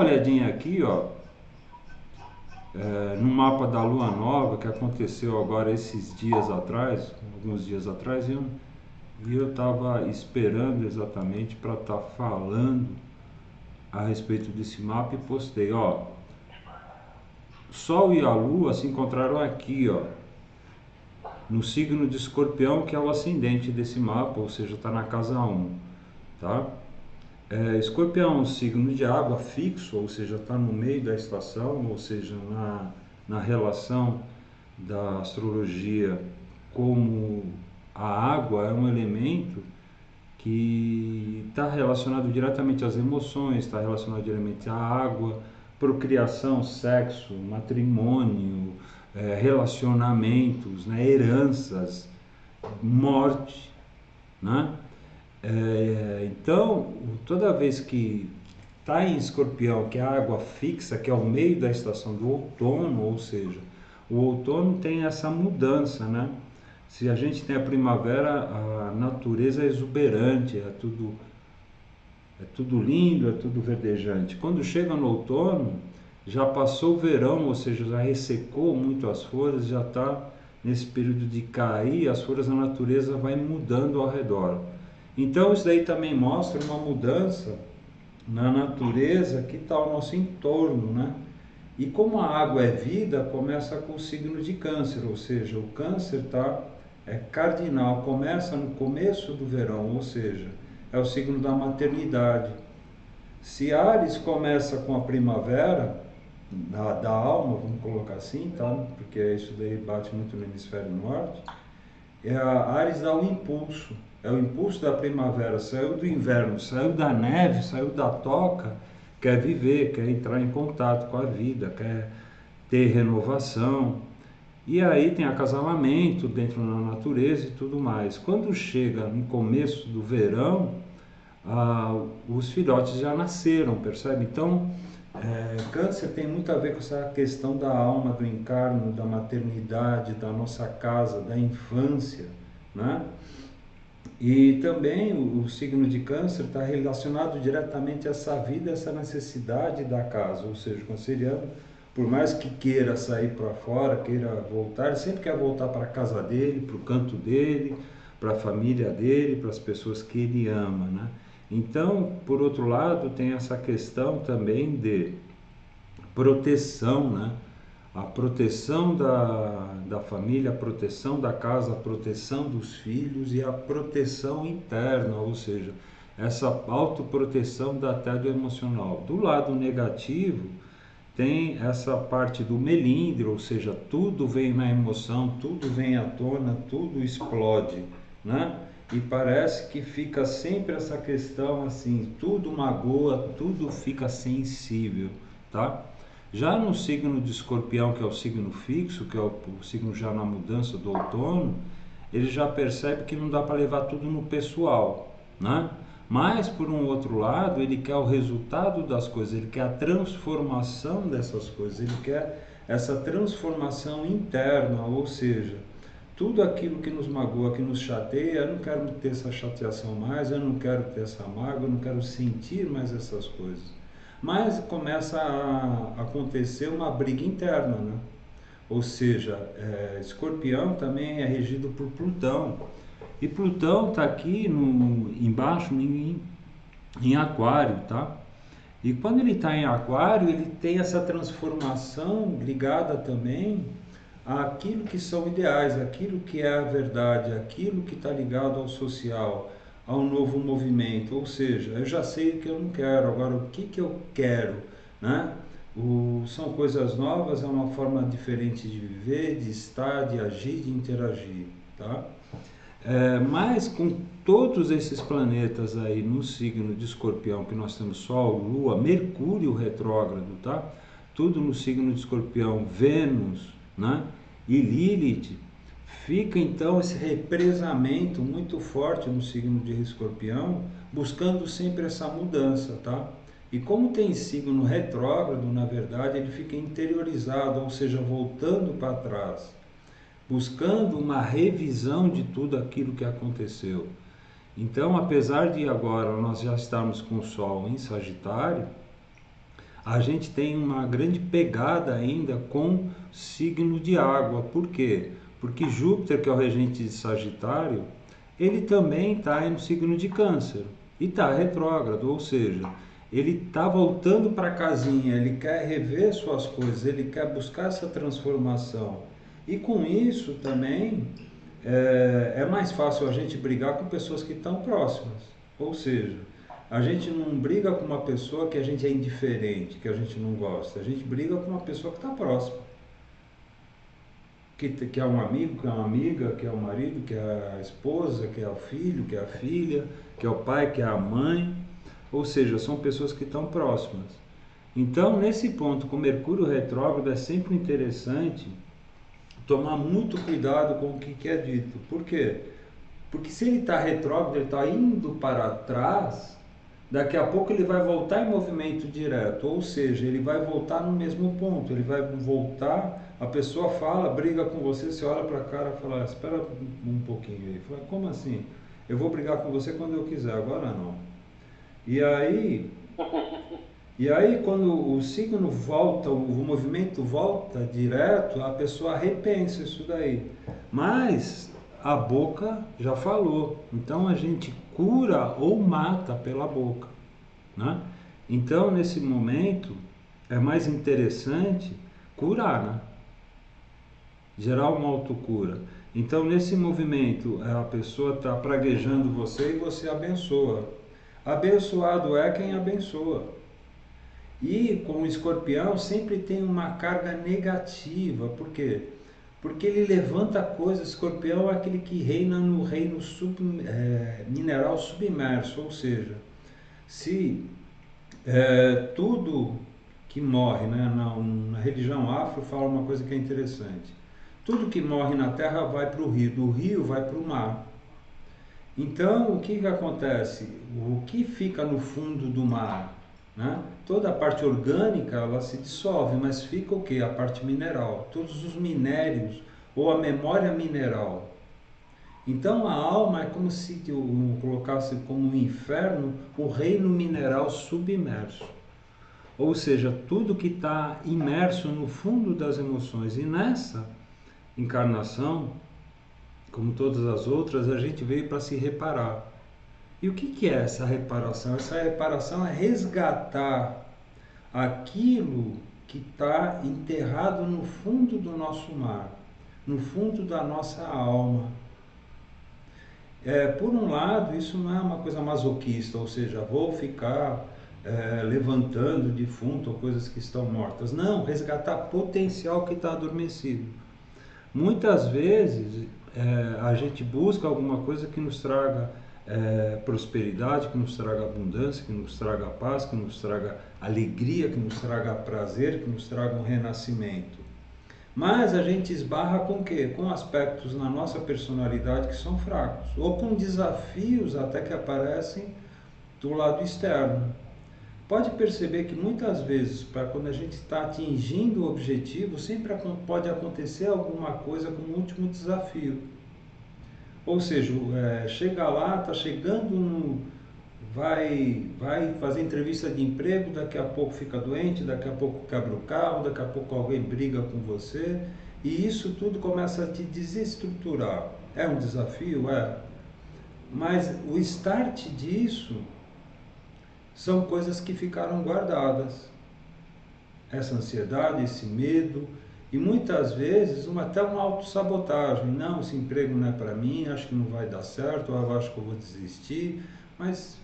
olhadinha aqui, ó, no mapa da Lua Nova que aconteceu agora esses dias atrás, alguns dias atrás, e eu estava esperando exatamente para estar falando a respeito desse mapa e postei, ó, Sol e a Lua se encontraram aqui, ó, no signo de Escorpião, que é o ascendente desse mapa, ou seja, está na casa 1, tá? Escorpião é um signo de água fixo, ou seja, está no meio da estação, ou seja, na relação da astrologia, como a água é um elemento que está relacionado diretamente às emoções, está relacionado diretamente à água, procriação, sexo, matrimônio, relacionamentos, né, heranças, morte, né? Então, toda vez que está em Escorpião, que é a água fixa, que é o meio da estação do outono, ou seja, o outono tem essa mudança, né? Se a gente tem a primavera, a natureza é exuberante, é tudo lindo, é tudo verdejante. Quando chega no outono, já passou o verão, ou seja, já ressecou muito as folhas, já está nesse período de cair, as folhas da natureza vai mudando ao redor. Então isso daí também mostra uma mudança na natureza que está ao nosso entorno, né? E como a água é vida, começa com o signo de Câncer, ou seja, o Câncer é cardinal, começa no começo do verão, ou seja, é o signo da maternidade. Se Áries começa com a primavera da alma, vamos colocar assim, tá? Porque isso daí bate muito no hemisfério norte. A Áries dá o impulso, é o impulso da primavera, saiu do inverno, saiu da neve, saiu da toca, quer viver, quer entrar em contato com a vida, quer ter renovação. E aí tem acasalamento dentro da natureza e tudo mais. Quando chega no começo do verão, os filhotes já nasceram, percebe? Então, Câncer tem muito a ver com essa questão da alma, do encarno, da maternidade, da nossa casa, da infância, né? E também o signo de Câncer está relacionado diretamente a essa vida, essa necessidade da casa, ou seja, o canceriano, por mais que queira sair para fora, queira voltar, ele sempre quer voltar para a casa dele, para o canto dele, para a família dele, para as pessoas que ele ama, né? Então, por outro lado, tem essa questão também de proteção, né? A proteção da família, a proteção da casa, a proteção dos filhos e a proteção interna, ou seja, essa autoproteção até do emocional. Do lado negativo, tem essa parte do melindre, ou seja, tudo vem na emoção, tudo vem à tona, tudo explode, né? E parece que fica sempre essa questão assim, tudo magoa, tudo fica sensível, tá? Já no signo de Escorpião, que é o signo fixo, que é o signo já na mudança do outono, ele já percebe que não dá para levar tudo no pessoal, né? Mas, por um outro lado, ele quer o resultado das coisas, ele quer a transformação dessas coisas, ele quer essa transformação interna, ou seja, tudo aquilo que nos magoa, que nos chateia, eu não quero ter essa chateação mais, eu não quero ter essa mágoa, eu não quero sentir mais essas coisas. Mas começa a acontecer uma briga interna, né? Ou seja, Escorpião também é regido por Plutão. E Plutão está aqui embaixo em Aquário, tá? E quando ele está em Aquário, ele tem essa transformação ligada também àquilo que são ideais, aquilo que é a verdade, aquilo que está ligado ao social, ao novo movimento. Ou seja, eu já sei o que eu não quero, agora o que eu quero, né? São coisas novas, é uma forma diferente de viver, de estar, de agir, de interagir, tá? Mas com todos esses planetas aí no signo de Escorpião, que nós temos Sol, Lua, Mercúrio retrógrado, tá? Tudo no signo de Escorpião, Vênus, né? E Lilith, fica então esse represamento muito forte no signo de Escorpião, buscando sempre essa mudança, tá? E como tem signo retrógrado, na verdade, ele fica interiorizado, ou seja, voltando para trás, buscando uma revisão de tudo aquilo que aconteceu. Então, apesar de agora nós já estarmos com o Sol em Sagitário, a gente tem uma grande pegada ainda com signo de água. Por quê? Porque Júpiter, que é o regente de Sagitário, ele também está no signo de Câncer e está retrógrado, ou seja, ele está voltando para a casinha, ele quer rever suas coisas, ele quer buscar essa transformação. E com isso também é mais fácil a gente brigar com pessoas que estão próximas. Ou seja, a gente não briga com uma pessoa que a gente é indiferente, que a gente não gosta. A gente briga com uma pessoa que está próxima. Que é um amigo, que é uma amiga, que é o marido, que é a esposa, que é o filho, que é a filha, que é o pai, que é a mãe. Ou seja, são pessoas que estão próximas. Então, nesse ponto, com Mercúrio retrógrado, é sempre interessante tomar muito cuidado com o que é dito. Por quê? Porque se ele está retrógrado, ele está indo para trás, daqui a pouco ele vai voltar em movimento direto, ou seja, ele vai voltar no mesmo ponto, ele vai voltar, a pessoa fala, briga com você, você olha para a cara e fala, espera um pouquinho aí. Fala, como assim? Eu vou brigar com você quando eu quiser, agora não. E aí, quando o signo volta, o movimento volta direto, a pessoa repensa isso daí. Mas a boca já falou. Então a gente cura ou mata pela boca, né? Então nesse momento é mais interessante curar, né? Gerar uma autocura. Então nesse movimento a pessoa está praguejando você e você abençoa. Abençoado é quem abençoa. E com o escorpião sempre tem uma carga negativa. Por quê? Porque ele levanta coisas. Escorpião é aquele que reina no reino mineral submerso. Ou seja, se tudo que morre, né, na religião afro fala uma coisa que é interessante. Tudo que morre na terra vai para o rio, do rio vai para o mar. Então, o que acontece? O que fica no fundo do mar? Né? Toda a parte orgânica ela se dissolve, mas fica o que? A parte mineral, todos os minérios ou a memória mineral. Então a alma é como se eu colocasse como um inferno o reino mineral submerso. Ou seja, tudo que está imerso no fundo das emoções. E nessa encarnação, como todas as outras, a gente veio para se reparar. E o que é essa reparação? Essa reparação é resgatar aquilo que está enterrado no fundo do nosso mar, no fundo da nossa alma. Por um lado, isso não é uma coisa masoquista, ou seja, vou ficar levantando defunto ou coisas que estão mortas. Não, resgatar potencial que está adormecido. Muitas vezes a gente busca alguma coisa que nos traga prosperidade, que nos traga abundância, que nos traga paz, que nos traga alegria, que nos traga prazer, que nos traga um renascimento. Mas a gente esbarra com o quê? Com aspectos na nossa personalidade que são fracos, ou com desafios até que aparecem do lado externo. Pode perceber que muitas vezes, para quando a gente está atingindo o objetivo, sempre pode acontecer alguma coisa como último desafio. Ou seja, chega lá, está chegando vai fazer entrevista de emprego, daqui a pouco fica doente, daqui a pouco quebra o carro, daqui a pouco alguém briga com você, e isso tudo começa a te desestruturar. É um desafio? É. Mas o start disso são coisas que ficaram guardadas. Essa ansiedade, esse medo, e muitas vezes até uma autossabotagem. Não, esse emprego não é para mim, acho que não vai dar certo, eu acho que eu vou desistir. Mas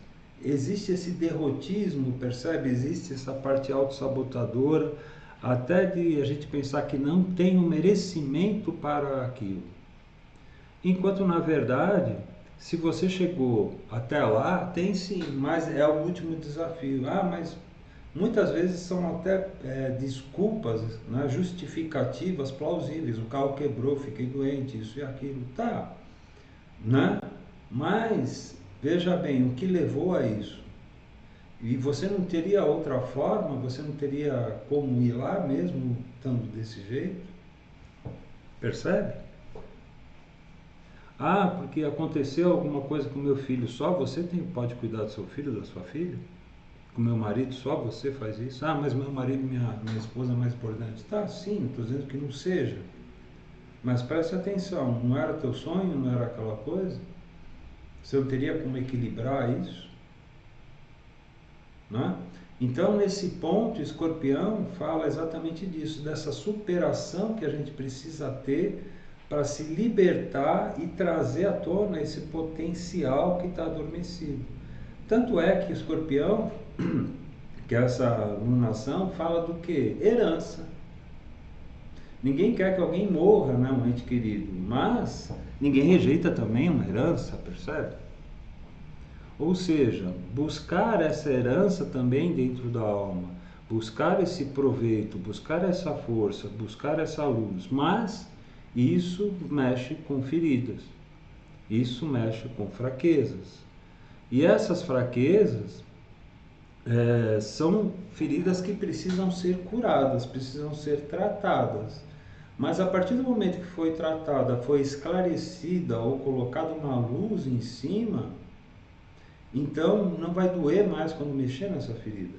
existe esse derrotismo, percebe? Existe essa parte autossabotadora, até de a gente pensar que não tem um merecimento para aquilo. Enquanto na verdade, se você chegou até lá, tem sim, mas é o último desafio. Mas muitas vezes são até desculpas, né, justificativas plausíveis. O carro quebrou, fiquei doente, isso e aquilo. Tá, né? Mas, veja bem, o que levou a isso? E você não teria outra forma, você não teria como ir lá mesmo, estando desse jeito? Percebe? Porque aconteceu alguma coisa com meu filho, só você pode cuidar do seu filho, da sua filha? com meu marido, só você faz isso. Ah, mas meu marido e minha esposa é mais importante. Tá, sim, não estou dizendo que não seja. Mas preste atenção, não era teu sonho, não era aquela coisa? Você não teria como equilibrar isso? Né? Então, nesse ponto, Escorpião fala exatamente disso, dessa superação que a gente precisa ter para se libertar e trazer à tona esse potencial que está adormecido. Tanto é que Escorpião, que essa lunação, fala do que? Herança. Ninguém quer que alguém morra, né, um ente querido, mas ninguém rejeita também uma herança, percebe? Ou seja, buscar essa herança também dentro da alma, buscar esse proveito, buscar essa força, buscar essa luz, mas isso mexe com feridas, isso mexe com fraquezas. E essas fraquezas são feridas que precisam ser curadas, precisam ser tratadas. Mas a partir do momento que foi tratada, foi esclarecida ou colocada uma luz em cima, então não vai doer mais quando mexer nessa ferida.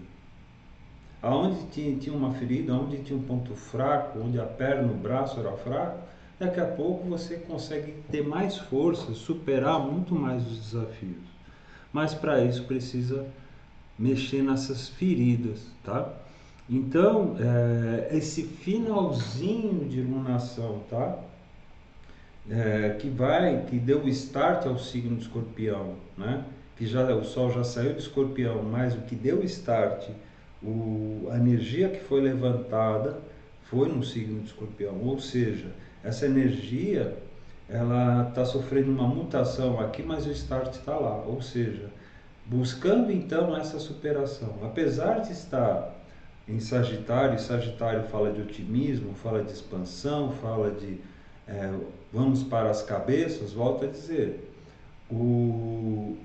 Aonde tinha uma ferida, onde tinha um ponto fraco, onde a perna, o braço era fraco, daqui a pouco você consegue ter mais força, superar muito mais os desafios. Mas para isso precisa mexer nessas feridas, tá? Então, esse finalzinho de iluminação, tá? Que deu o start ao signo de Escorpião, né? Que já o Sol já saiu de Escorpião, mas o que deu start, a energia que foi levantada foi no signo de Escorpião, ou seja, essa energia ela está sofrendo uma mutação aqui, mas o start está lá, ou seja, buscando então essa superação, apesar de estar em Sagitário, e Sagitário fala de otimismo, fala de expansão, fala de vamos para as cabeças, volto a dizer, o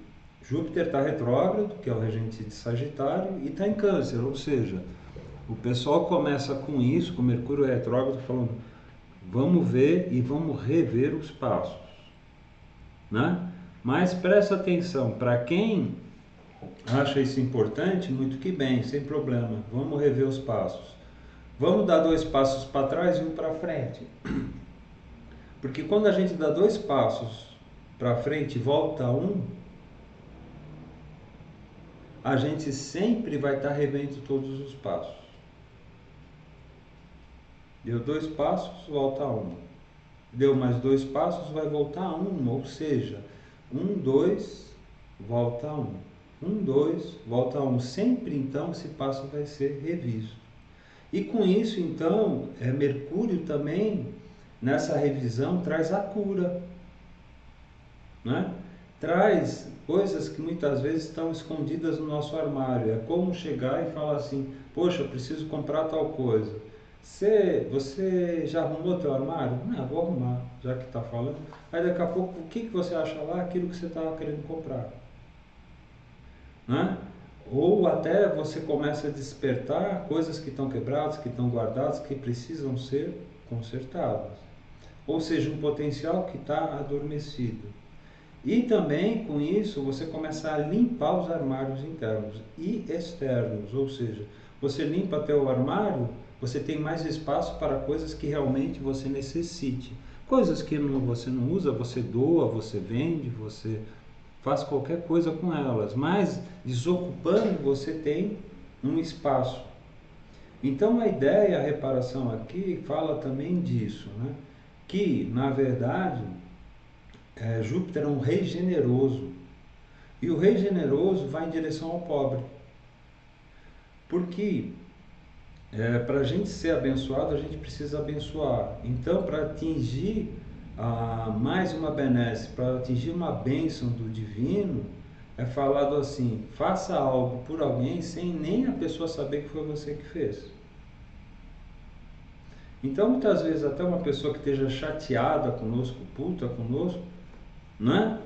Júpiter está retrógrado, que é o regente de Sagitário, e está em Câncer, ou seja, o pessoal começa com isso, com Mercúrio retrógrado, falando, vamos ver e vamos rever os passos, né? Mas presta atenção, para quem acha isso importante, muito que bem, sem problema, vamos rever os passos. Vamos dar 2 passos para trás e um para frente. Porque quando a gente dá 2 passos para frente e volta um, a gente sempre vai estar revendo todos os passos. Deu 2 passos, volta um. Deu mais 2 passos, vai voltar um. Ou seja, 1, 2, volta um. 1, 2, volta um. Sempre então esse passo vai ser revisto. E com isso então, Mercúrio também, nessa revisão, traz a cura, né? Traz coisas que muitas vezes estão escondidas no nosso armário. É como chegar e falar assim, poxa, eu preciso comprar tal coisa. Você já arrumou teu armário? Não, vou arrumar, já que está falando. Aí daqui a pouco, o que você acha lá? Aquilo que você estava querendo comprar, né? Ou até você começa a despertar coisas que estão quebradas, que estão guardadas, que precisam ser consertadas. Ou seja, um potencial que está adormecido. E também com isso você começa a limpar os armários internos e externos, ou seja, você limpa teu armário, você tem mais espaço para coisas que realmente você necessite. Coisas que você não usa, você doa, você vende, você faz qualquer coisa com elas, mas desocupando você tem um espaço. Então a ideia, a reparação aqui fala também disso, né? Que na verdade Júpiter é um rei generoso e o rei generoso vai em direção ao pobre, porque para a gente ser abençoado a gente precisa abençoar. Então para atingir mais uma benesse, para atingir uma bênção do divino, é falado assim, faça algo por alguém sem nem a pessoa saber que foi você que fez. Então muitas vezes até uma pessoa que esteja chateada conosco, puta conosco, né?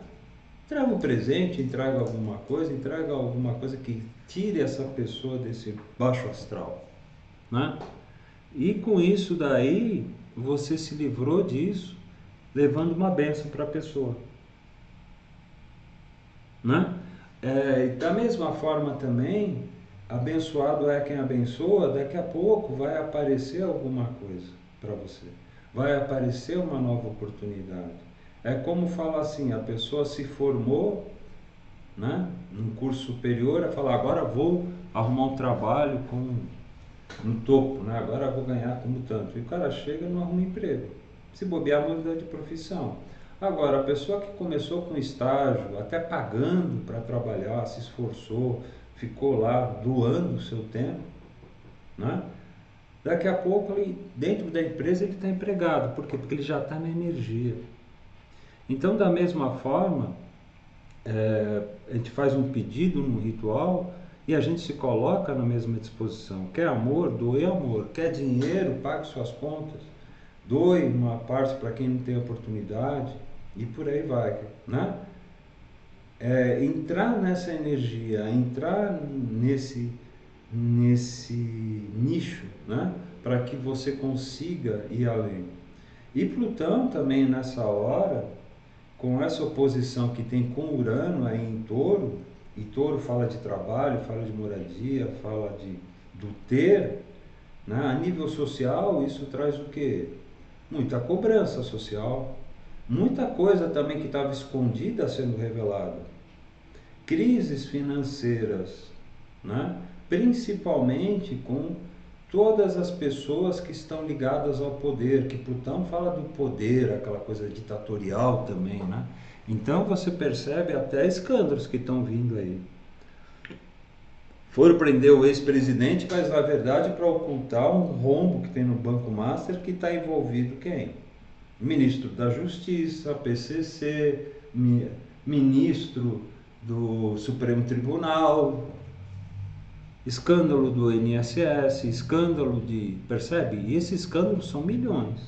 Traga um presente, entrega alguma coisa que tire essa pessoa desse baixo astral, né? E com isso daí, você se livrou disso, levando uma bênção para a pessoa, né? Da mesma forma também, abençoado é quem abençoa, daqui a pouco vai aparecer alguma coisa para você. Vai aparecer uma nova oportunidade. É como fala assim, a pessoa se formou, né, num curso superior, e fala, agora vou arrumar um trabalho no topo, né, agora vou ganhar como tanto. E o cara chega e não arruma emprego. Se bobear, muda de profissão. Agora, a pessoa que começou com estágio, até pagando para trabalhar, se esforçou, ficou lá doando o seu tempo, né? Daqui a pouco, ele, dentro da empresa, ele está empregado. Por quê? Porque ele já está na energia. Então, da mesma forma, a gente faz um pedido num ritual e a gente se coloca na mesma disposição. Quer amor? Doe amor. Quer dinheiro? Pague suas contas. Doe uma parte para quem não tem oportunidade e por aí vai, né? Entrar nessa energia, entrar nesse nicho, né? Para que você consiga ir além. E Plutão também nessa hora, com essa oposição que tem com Urano aí em Touro, e Touro fala de trabalho, fala de moradia, fala do ter, né? A nível social isso traz o quê? Muita cobrança social, muita coisa também que estava escondida sendo revelada. Crises financeiras, né? Principalmente com todas as pessoas que estão ligadas ao poder, que Plutão fala do poder, aquela coisa ditatorial também, né? Então você percebe até escândalos que estão vindo aí. Foram prender o ex-presidente, mas na verdade para ocultar um rombo que tem no Banco Master, que está envolvido quem? Ministro da Justiça, PCC, ministro do Supremo Tribunal, escândalo do INSS, escândalo de... Percebe? E esses escândalos são milhões,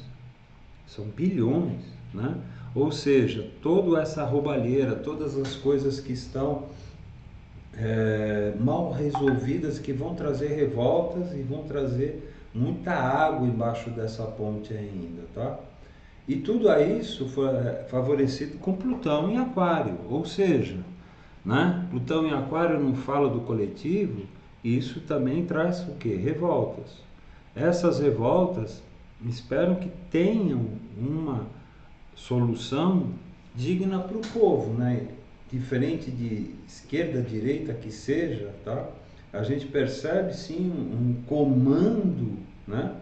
são bilhões, né? Ou seja, toda essa roubalheira, todas as coisas que estão mal resolvidas, que vão trazer revoltas e vão trazer muita água embaixo dessa ponte ainda, tá? E tudo isso foi favorecido com Plutão em Aquário, ou seja, né? Plutão em Aquário não fala do coletivo, e isso também traz o quê? Revoltas. Essas revoltas, espero que tenham uma solução digna para o povo, né? Diferente de esquerda, direita que seja, tá? A gente percebe sim um comando, né?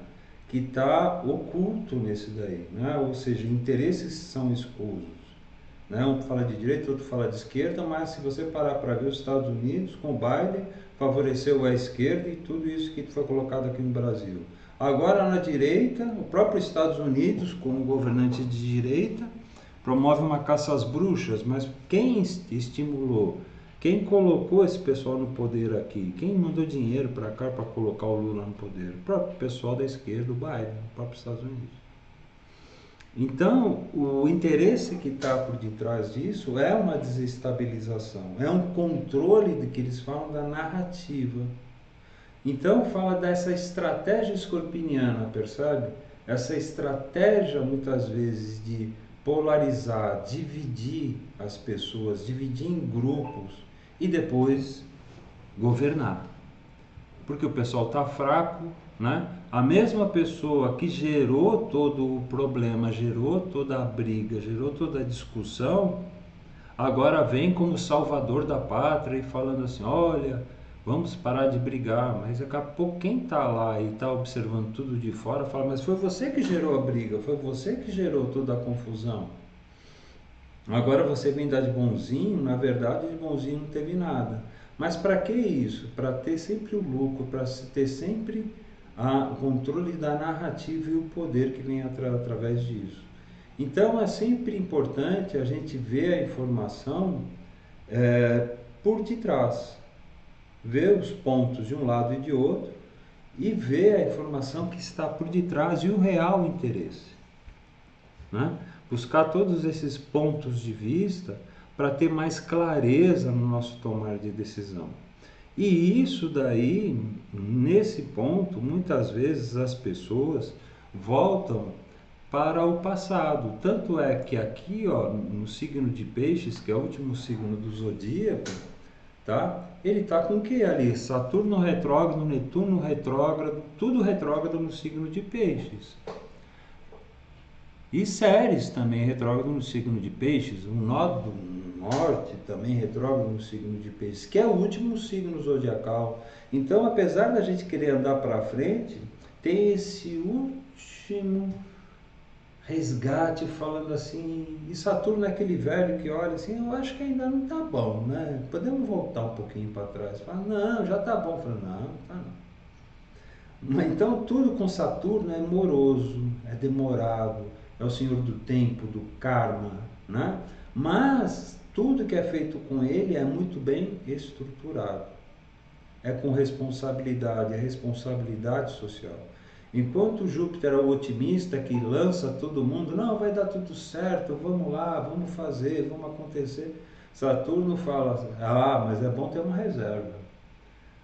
Que está oculto nesse daí, né? Ou seja, interesses são escusos. Né? Um fala de direita, outro fala de esquerda, mas se você parar para ver os Estados Unidos, com o Biden, favoreceu a esquerda e tudo isso que foi colocado aqui no Brasil. Agora na direita, o próprio Estados Unidos, como governante de direita, promove uma caça às bruxas, mas quem estimulou? Quem colocou esse pessoal no poder aqui? Quem mandou dinheiro para cá para colocar o Lula no poder? O próprio pessoal da esquerda, o Biden, o próprio Estados Unidos. Então, o interesse que está por detrás disso é uma desestabilização, é um controle do que eles falam da narrativa. Então, fala dessa estratégia escorpiniana, percebe? Essa estratégia, muitas vezes, de polarizar, dividir as pessoas, dividir em grupos e depois governar. Porque o pessoal está fraco, né? A mesma pessoa que gerou todo o problema, gerou toda a briga, gerou toda a discussão, agora vem como salvador da pátria e falando assim, olha, vamos parar de brigar. Mas daqui a pouco quem está lá e está observando tudo de fora fala, mas foi você que gerou a briga, foi você que gerou toda a confusão. Agora você vem dar de bonzinho, na verdade de bonzinho não teve nada. Mas para que isso? Para ter sempre o lucro, para ter sempre o controle da narrativa e o poder que vem através disso. Então é sempre importante a gente ver a informação por detrás, ver os pontos de um lado e de outro e ver a informação que está por detrás e o real interesse, né? Buscar todos esses pontos de vista para ter mais clareza no nosso tomar de decisão. E isso daí, nesse ponto, muitas vezes as pessoas voltam para o passado. Tanto é que aqui, ó, no signo de Peixes, que é o último signo do zodíaco, tá? Ele está com o que ali? Saturno retrógrado, Netuno retrógrado, tudo retrógrado no signo de Peixes. E Ceres também retrógrado no signo de Peixes, o nó do norte também retrógrado no signo de Peixes, que é o último signo zodiacal. Então, apesar da gente querer andar para frente, tem esse último resgate falando assim, e Saturno é aquele velho que olha assim, eu acho que ainda não tá bom, né? Podemos voltar um pouquinho para trás. Fala, não, já tá bom. Fala, não, tá não. Então tudo com Saturno é moroso, é demorado, é o senhor do tempo, do karma, né? Mas tudo que é feito com ele é muito bem estruturado. É com responsabilidade, é responsabilidade social. Enquanto Júpiter é o otimista que lança todo mundo, não, vai dar tudo certo, vamos lá, vamos fazer, vamos acontecer. Saturno fala, ah, mas é bom ter uma reserva.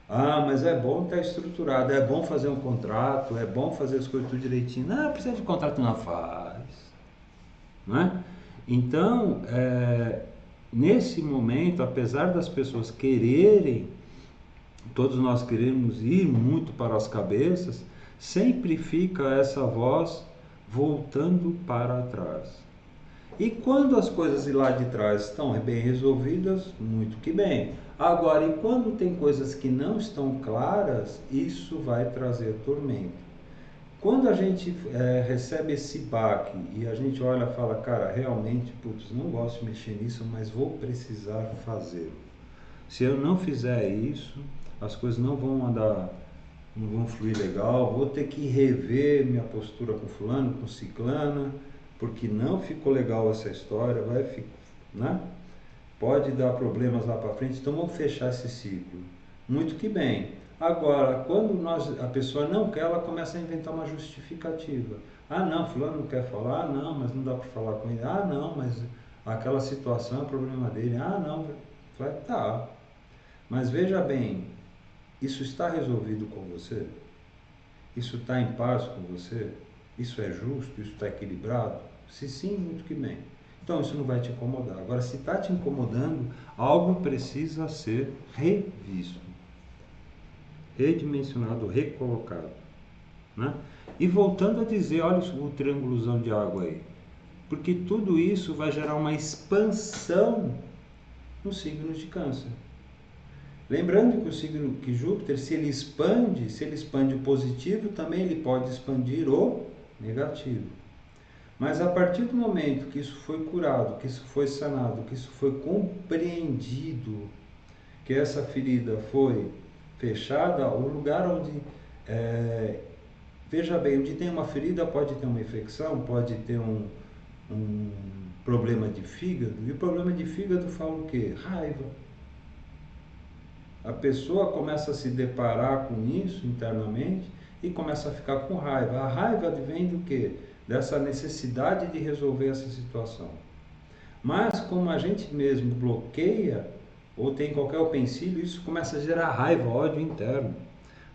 Ah, mas é bom estar estruturado, é bom fazer um contrato, é bom fazer as coisas tudo direitinho. Não, precisa de contrato, não faz. Não é? Então, nesse momento, apesar das pessoas quererem, todos nós queremos ir muito para as cabeças, sempre fica essa voz voltando para trás. E quando as coisas lá de trás estão bem resolvidas, muito que bem. Agora, e quando tem coisas que não estão claras, isso vai trazer tormento. Quando a gente recebe esse baque e a gente olha e fala, cara, realmente, putz, não gosto de mexer nisso, mas vou precisar fazer. Se eu não fizer isso, as coisas não vão andar, não vão fluir legal, vou ter que rever minha postura com fulano, com ciclana, porque não ficou legal essa história, vai ficar, né? Pode dar problemas lá para frente, então vamos fechar esse ciclo. Muito que bem. Agora, quando a pessoa não quer, ela começa a inventar uma justificativa. Ah, não, fulano não quer falar, ah, não, mas não dá para falar com ele. Ah, não, mas aquela situação é problema dele. Ah, não, vai, tá. Mas veja bem, isso está resolvido com você? Isso está em paz com você? Isso é justo? Isso está equilibrado? Se sim, muito que bem. Então isso não vai te incomodar. Agora, se está te incomodando, algo precisa ser revisto, redimensionado, recolocado, né? E voltando a dizer, olha o triângulozão de água aí, porque tudo isso vai gerar uma expansão no signo de Câncer. Lembrando que o signo, que Júpiter, se ele expande o positivo, também ele pode expandir o negativo. Mas a partir do momento que isso foi curado, que isso foi sanado, que isso foi compreendido, que essa ferida foi fechada, o lugar onde, veja bem, onde tem uma ferida pode ter uma infecção, pode ter um problema de fígado, e o problema de fígado fala o quê? Raiva. A pessoa começa a se deparar com isso internamente e começa a ficar com raiva. A raiva advém do quê? Dessa necessidade de resolver essa situação. Mas como a gente mesmo bloqueia ou tem qualquer empecilho, isso começa a gerar raiva, ódio interno.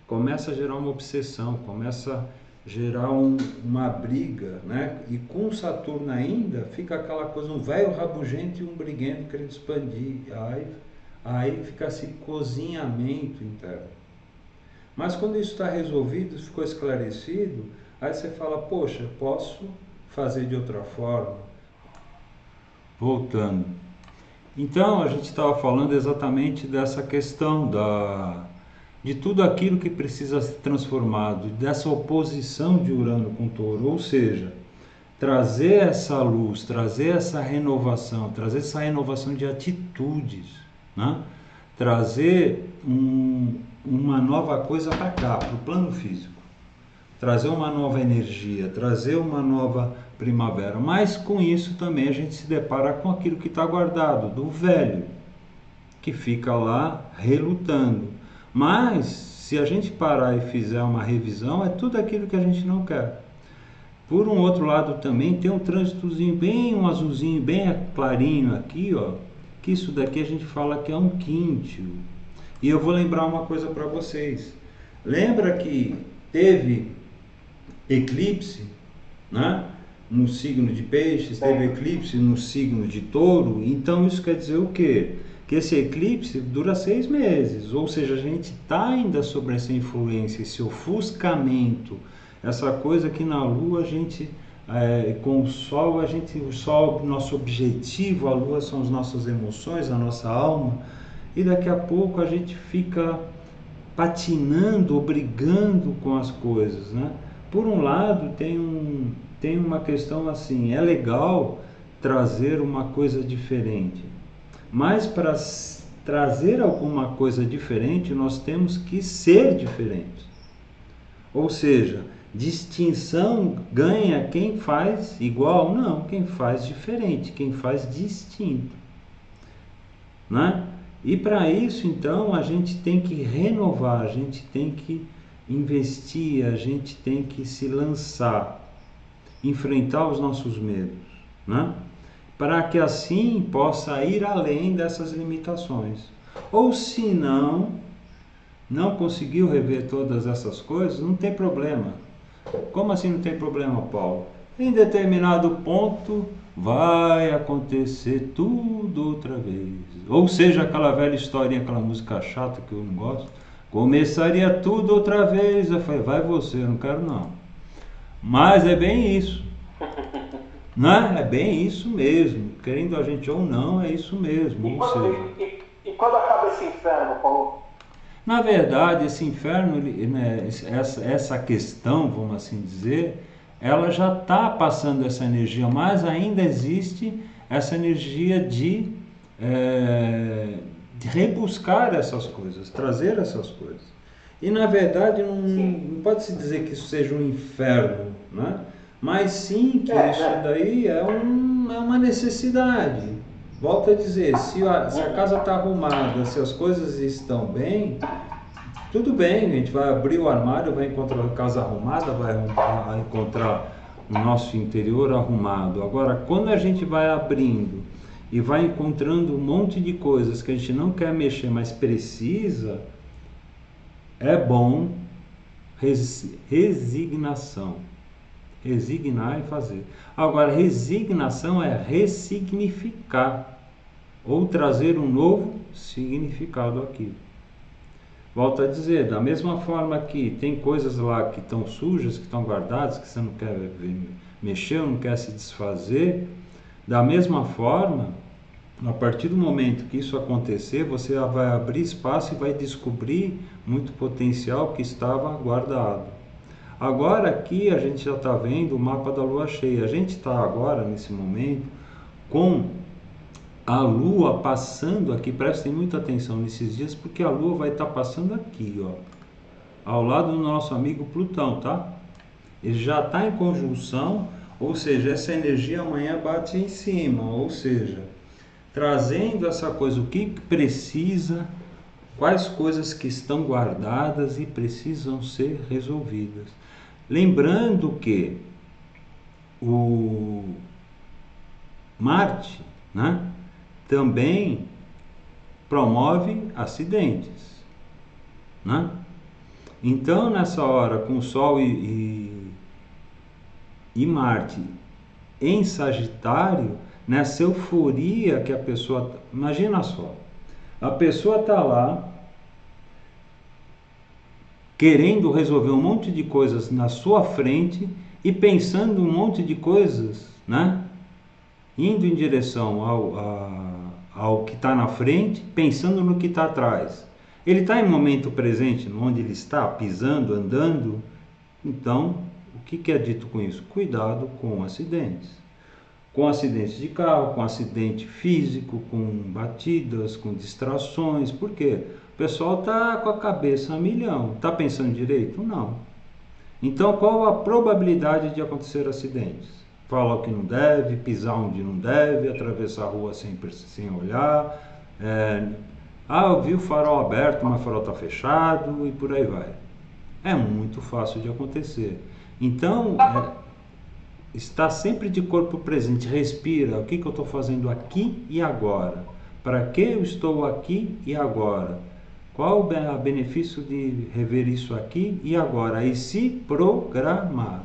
Começa a gerar uma obsessão, começa a gerar uma briga, né? E com Saturno ainda fica aquela coisa, um velho rabugento e um briguento querendo expandir. Aí fica esse cozinhamento interno. Mas quando isso está resolvido, ficou esclarecido, aí você fala, poxa, posso fazer de outra forma. Voltando. Então, a gente estava falando exatamente dessa questão de tudo aquilo que precisa ser transformado, dessa oposição de Urano com Touro, ou seja, trazer essa luz, trazer essa renovação de atitudes, né? Trazer uma nova coisa para cá, para o plano físico, trazer uma nova energia, trazer uma nova primavera, mas com isso também a gente se depara com aquilo que está guardado, do velho, que fica lá relutando. Mas se a gente parar e fizer uma revisão, é tudo aquilo que a gente não quer. Por um outro lado também tem um trânsitozinho bem, um azulzinho bem clarinho aqui, ó, que isso daqui a gente fala que é um quíntio. E eu vou lembrar uma coisa para vocês. Lembra que teve eclipse, né, no signo de Peixes, teve eclipse no signo de Touro? Então isso quer dizer o quê? que esse eclipse dura 6 meses, ou seja, a gente está ainda sobre essa influência, esse ofuscamento, essa coisa que na Lua a gente, com o Sol, o Sol é o nosso objetivo, a Lua são as nossas emoções, a nossa alma, e daqui a pouco a gente fica patinando, ou brigando com as coisas, né? Por um lado, tem uma questão assim, é legal trazer uma coisa diferente, mas para trazer alguma coisa diferente, nós temos que ser diferentes. Ou seja, distinção ganha quem faz igual, não, quem faz diferente, quem faz distinto, né? E para isso, então, a gente tem que renovar, a gente tem que investir, a gente tem que se lançar, enfrentar os nossos medos, né? Para que assim possa ir além dessas limitações. Ou se não conseguiu rever todas essas coisas, não tem problema. Como assim não tem problema, Paulo? Em determinado ponto vai acontecer tudo outra vez. Ou seja, aquela velha historinha, aquela música chata que eu não gosto. Começaria tudo outra vez. Eu falei, vai você, eu não quero não. Mas é bem isso. Né? É bem isso mesmo. Querendo a gente ou não, é isso mesmo. E quando acaba esse inferno, Paulo? Na verdade, esse inferno, né, essa questão, vamos assim dizer, ela já está passando essa energia, mas ainda existe essa energia de rebuscar essas coisas, trazer essas coisas. E na verdade não pode-se dizer que isso seja um inferno, né? Mas sim que isso daí é uma necessidade. Volto a dizer, se a casa está arrumada, se as coisas estão bem, tudo bem, a gente vai abrir o armário, vai encontrar a casa arrumada, vai encontrar o nosso interior arrumado. Agora, quando a gente vai abrindo e vai encontrando um monte de coisas que a gente não quer mexer, mas precisa, é bom resignação. Resignar e fazer. Agora, resignação é ressignificar ou trazer um novo significado àquilo. Volto a dizer, da mesma forma que tem coisas lá que estão sujas, que estão guardadas, que você não quer mexer, não quer se desfazer, da mesma forma, a partir do momento que isso acontecer, você vai abrir espaço e vai descobrir muito potencial que estava guardado. Agora aqui a gente já está vendo o mapa da lua cheia. A gente está agora, nesse momento, com a lua passando aqui. Prestem muita atenção nesses dias, porque a lua vai estar passando aqui, ó, ao lado do nosso amigo Plutão, tá? Ele já está em conjunção, ou seja, essa energia amanhã bate em cima, ou seja, trazendo essa coisa, o que precisa, quais coisas que estão guardadas e precisam ser resolvidas. Lembrando que o Marte, né, também promove acidentes, né? Então, nessa hora, com o Sol e Marte em Sagitário, nessa euforia que a pessoa... Imagina só, a pessoa está lá querendo resolver um monte de coisas na sua frente e pensando um monte de coisas, né? Indo em direção ao que está na frente, pensando no que está atrás. Ele está em momento presente, onde ele está, pisando, andando. Então, o que é dito com isso? Cuidado com acidentes. Com acidentes de carro, com acidente físico, com batidas, com distrações. Por quê? O pessoal está com a cabeça a milhão. Está pensando direito? Não. Então, qual a probabilidade de acontecer acidentes? Falar o que não deve, pisar onde não deve, atravessar a rua sem olhar. Eu vi o farol aberto, mas o farol está fechado e por aí vai. É muito fácil de acontecer. Então, está sempre de corpo presente, respira. O que eu estou fazendo aqui e agora? Para que eu estou aqui e agora? Qual o benefício de rever isso aqui e agora? E se programar.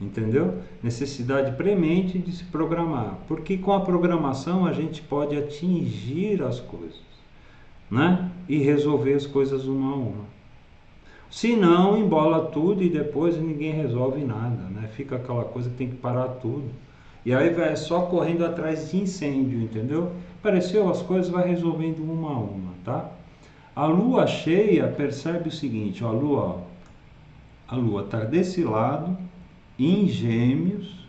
entendeu? Necessidade premente de se programar, porque com a programação a gente pode atingir as coisas, né? E resolver as coisas uma a uma. Se não, embola tudo e depois ninguém resolve nada, né? Fica aquela coisa que tem que parar tudo. E aí vai só correndo atrás de incêndio, entendeu? Apareceu as coisas, vai resolvendo uma a uma, tá? A lua cheia percebe o seguinte, ó, a lua está desse lado, em Gêmeos,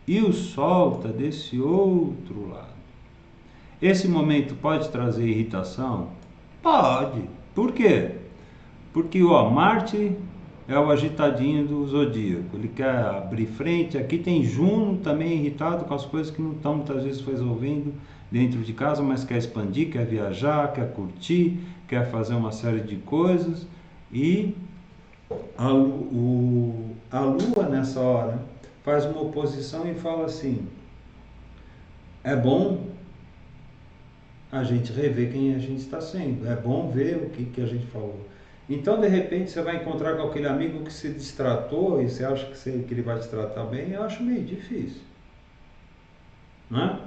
e o sol está desse outro lado. Esse momento pode trazer irritação? Pode. Por quê? Porque ó, Marte é o agitadinho do zodíaco, ele quer abrir frente. Aqui tem Juno também irritado com as coisas que não estão muitas vezes resolvendo dentro de casa, mas quer expandir, quer viajar, quer curtir, quer fazer uma série de coisas. E a Lua nessa hora faz uma oposição e fala assim: é bom a gente rever quem a gente está sendo, é bom ver o que a gente falou. Então, de repente, você vai encontrar com aquele amigo que se destratou e você acha que ele vai te tratar bem. Eu acho meio difícil, né?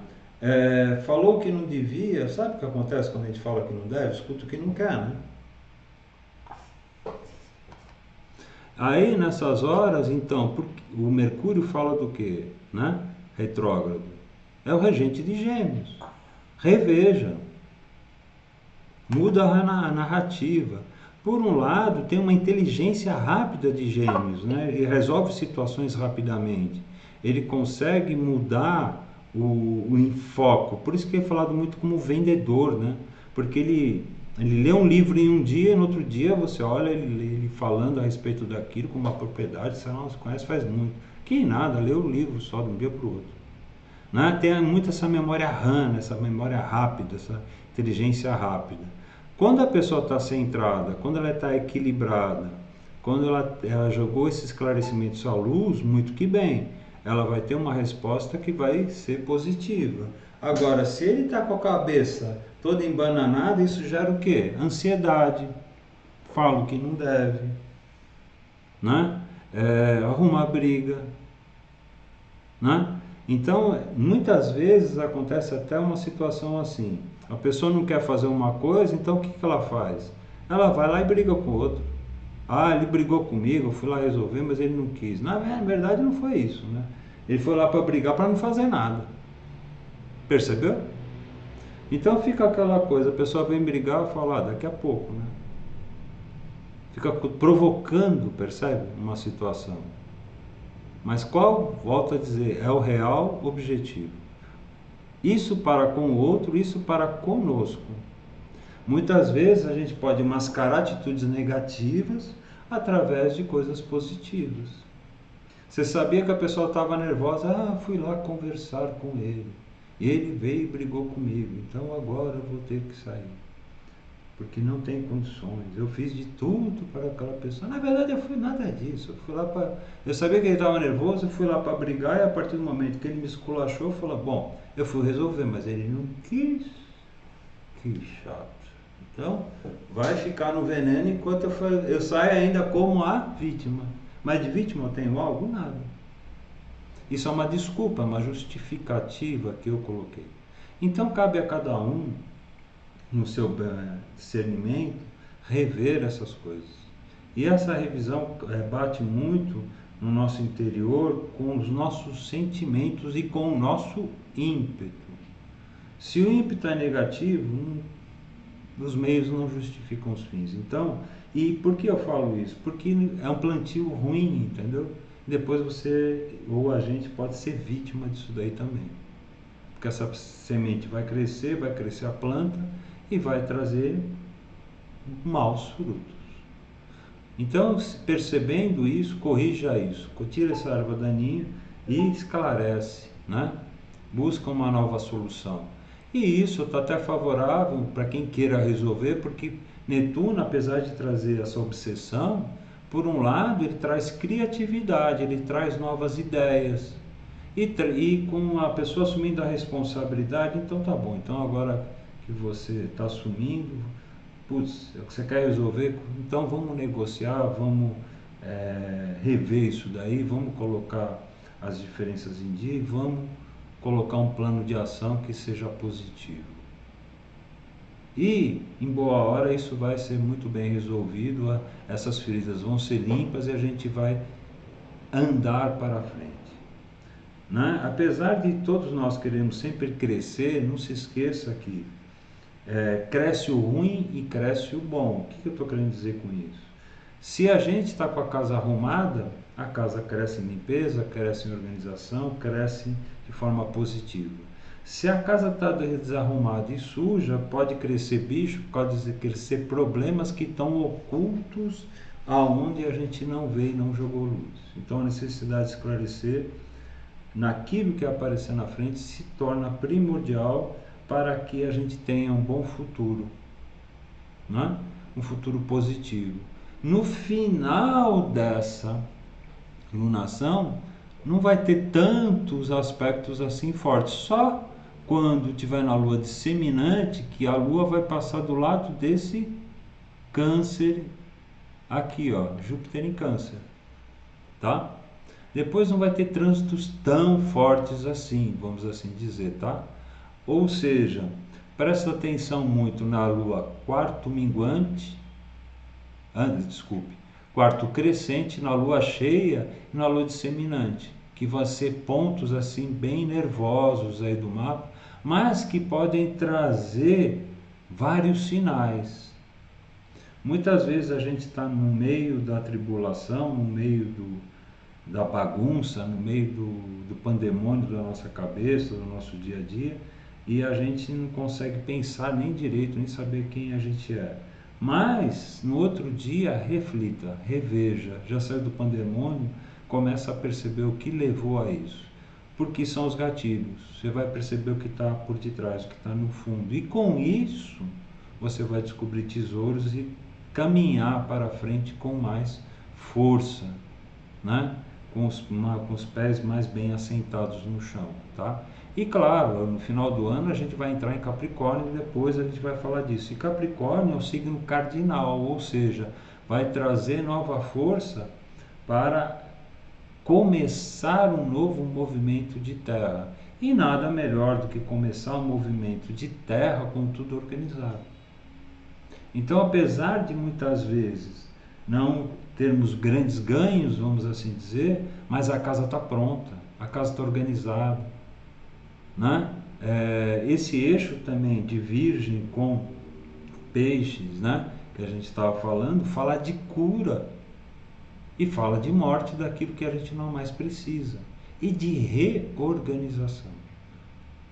Falou que não devia. Sabe o que acontece quando a gente fala que não deve? Escuta o que não quer, né? Aí, nessas horas, então, o Mercúrio fala do quê, né? Retrógrado. É o regente de Gêmeos. Reveja. Muda a narrativa. Por um lado, tem uma inteligência rápida de Gêmeos, né? Ele resolve situações rapidamente. Ele consegue mudar o enfoque. Por isso que é falado muito como vendedor, né? Porque ele lê um livro em um dia e no outro dia você olha ele falando a respeito daquilo com uma propriedade, você não se conhece faz muito. Que nada, lê o livro só de um dia para o outro. Né? Tem muito essa memória RAM, essa memória rápida, essa inteligência rápida. Quando a pessoa está centrada, quando ela está equilibrada, quando ela jogou esses esclarecimentos à luz, muito que bem, ela vai ter uma resposta que vai ser positiva. Agora, se ele está com a cabeça toda embananada, isso gera o quê? Ansiedade, fala o que não deve, né? Arrumar briga, né? Então, muitas vezes acontece até uma situação assim. A pessoa não quer fazer uma coisa, então o que ela faz? Ela vai lá e briga com o outro. Ah, ele brigou comigo, eu fui lá resolver, mas ele não quis. Na verdade não foi isso, né? Ele foi lá para brigar para não fazer nada. Percebeu? Então fica aquela coisa, a pessoa vem brigar e fala, daqui a pouco, né? Fica provocando, percebe? Uma situação. Mas qual, volto a dizer, é o real objetivo? Isso para com o outro, isso para conosco. Muitas vezes a gente pode mascarar atitudes negativas através de coisas positivas. Você sabia que a pessoa estava nervosa? Ah, fui lá conversar com ele. Ele veio e brigou comigo, então agora eu vou ter que sair. Porque não tem condições. Eu fiz de tudo para aquela pessoa. Na verdade, eu fui nada disso. Eu fui lá para. Eu sabia que ele estava nervoso, eu fui lá para brigar, e a partir do momento que ele me esculachou, eu falei, bom, eu fui resolver, mas ele não quis. Que chato. Então, vai ficar no veneno enquanto eu saio ainda como a vítima. Mas de vítima eu tenho algo? Nada. Isso é uma desculpa, uma justificativa que eu coloquei. Então, cabe a cada um, no seu discernimento, rever essas coisas. E essa revisão bate muito no nosso interior com os nossos sentimentos e com o nosso ímpeto. Se o ímpeto é negativo, os meios não justificam os fins. Então, e por que eu falo isso? Porque é um plantio ruim, entendeu? Depois você ou a gente pode ser vítima disso daí também. Porque essa semente vai crescer a planta e vai trazer maus frutos. Então, percebendo isso, corrija isso, tira essa erva daninha e esclarece, né? Busca uma nova solução. E isso está até favorável para quem queira resolver, porque Netuno, apesar de trazer essa obsessão, por um lado ele traz criatividade, ele traz novas ideias. E com a pessoa assumindo a responsabilidade, então tá bom, então agora que você está assumindo, putz, é o que você quer resolver, então vamos negociar, vamos rever isso daí, vamos colocar as diferenças em dia e vamos colocar um plano de ação que seja positivo. E, em boa hora, isso vai ser muito bem resolvido, essas feridas vão ser limpas e a gente vai andar para frente. Né? Apesar de todos nós queremos sempre crescer, não se esqueça que cresce o ruim e cresce o bom. O que eu estou querendo dizer com isso? Se a gente está com a casa arrumada, a casa cresce em limpeza, cresce em organização, cresce de forma positiva. Se a casa está desarrumada e suja, pode crescer bicho, pode crescer problemas que estão ocultos aonde a gente não vê e não jogou luz. Então a necessidade de esclarecer naquilo que aparecer na frente se torna primordial para que a gente tenha um bom futuro, né? Um futuro positivo. No final dessa lunação, não vai ter tantos aspectos assim fortes, só quando tiver na lua disseminante que a lua vai passar do lado desse câncer aqui, ó, Júpiter em câncer, tá? Depois não vai ter trânsitos tão fortes assim, vamos assim dizer, tá? Ou seja, presta atenção muito na lua quarto minguante, quarto crescente, na lua cheia e na lua disseminante, que vão ser pontos assim bem nervosos aí do mapa, mas que podem trazer vários sinais. Muitas vezes a gente está no meio da tribulação, no meio da bagunça, no meio do pandemônio da nossa cabeça, do nosso dia a dia, e a gente não consegue pensar nem direito, nem saber quem a gente é. Mas no outro dia reflita, reveja, já saiu do pandemônio, começa a perceber o que levou a isso. Porque são os gatilhos, você vai perceber o que está por detrás, o que está no fundo. E com isso, você vai descobrir tesouros e caminhar para frente com mais força, né? Com os pés mais bem assentados no chão, tá? E claro, no final do ano a gente vai entrar em Capricórnio e depois a gente vai falar disso. E Capricórnio é o signo cardinal, ou seja, vai trazer nova força para começar um novo movimento de terra. E nada melhor do que começar um movimento de terra com tudo organizado. Então, apesar de muitas vezes não termos grandes ganhos, vamos assim dizer, mas a casa está pronta, a casa está organizada, né? Esse eixo também de Virgem com Peixes, né, que a gente estava falando, fala de cura e fala de morte daquilo que a gente não mais precisa e de reorganização.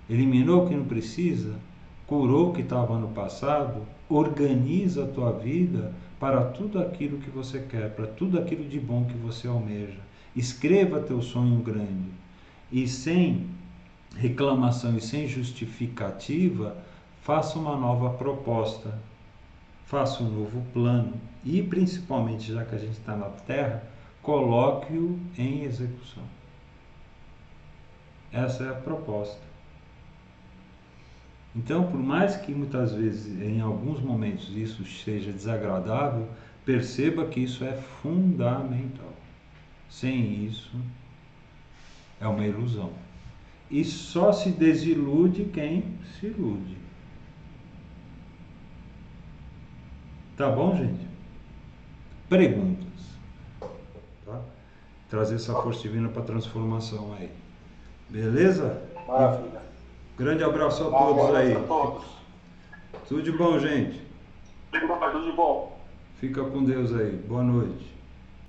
Eliminou o que não precisa, curou o que estava no passado, organiza a tua vida para tudo aquilo que você quer, para tudo aquilo de bom que você almeja. Escreva teu sonho grande e sem reclamação e sem justificativa, faça uma nova proposta, faça um novo plano e, principalmente, já que a gente está na Terra, coloque-o em execução. Essa é a proposta. Então, por mais que muitas vezes, em alguns momentos, isso seja desagradável, perceba que isso é fundamental. Sem isso, é uma ilusão. E só se desilude quem se ilude. Tá bom, gente? Perguntas. Tá? Trazer essa força divina para transformação aí. Beleza? Maravilha. Grande abraço a todos aí. A todos. Tudo de bom, gente. Tudo de bom. Fica com Deus aí. Boa noite.